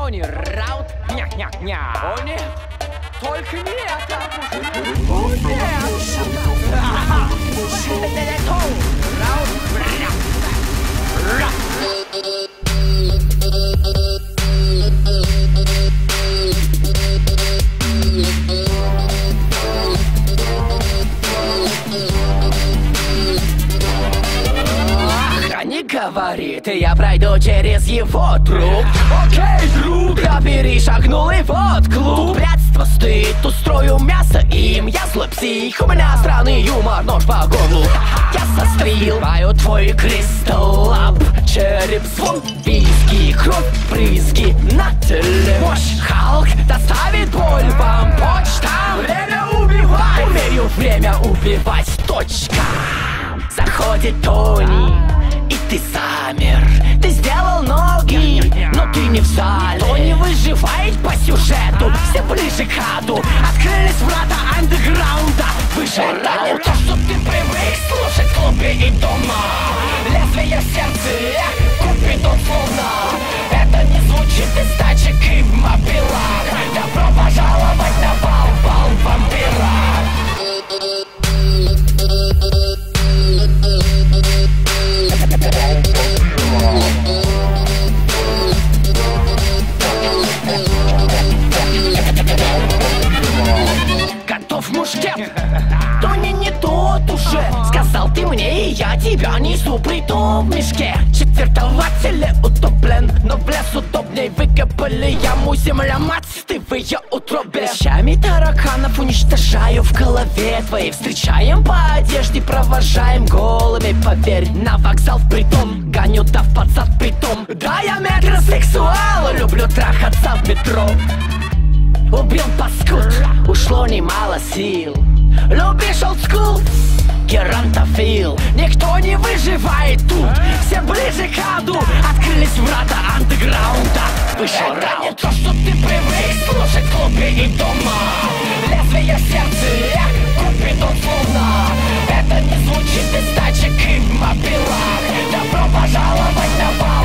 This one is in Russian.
Тони Раут, ня-ня-ня. О нет, только не это. О нет. Охранник говорит, и я пройду через его труп. Окей, друг, я перешагнул и вот клуб. Блядство стыд, устрою мясо им. Я злой псих, у меня странный юмор, нож по горлу. Я состриваю твой кристалл. Череп, звон, виски, кровь, брызги на теле. Мощь, Халк доставит боль вам почта. Время убивать, умею время убивать, точка. Заходит Тони, и ты замер. Ты сделал ноги, но ты не в зале. Никто не выживает по сюжету, все ближе к аду. Открылись врата андеграунда, выше раут. Это не то, что ты привык слушать в клубе и дома. Лезвие в сердце, Купидон словно. Это не звучит из тачек и в мобилах. Добро пожаловать на бал вампира. Готов мушкет? Тони не тот уже. Сказал ты мне, и я тебя несу, притом в мешке. Четвертователь утоплен, но в лес удобней. Выкопали яму, земля мать, ты в ее утробе. Щами тараканов уничтожаю в голове твоей. Встречаем по одежде, провожаем голыми, поверь. На вокзал в притом, гоню дав под зад притом. Да, я метросексуал, люблю трахаться в метро. Убил паскуд, ушло немало сил. Любишь олдскул? Геронтофил. Никто не выживает тут, все ближе к аду. Открылись врата андеграунда, вышел раут. Это не то, что ты привык слушать в клубе и дома. Лезвие в сердце, Купидон словно. Это не звучит из тачек и в мобилах. Добро пожаловать на бал.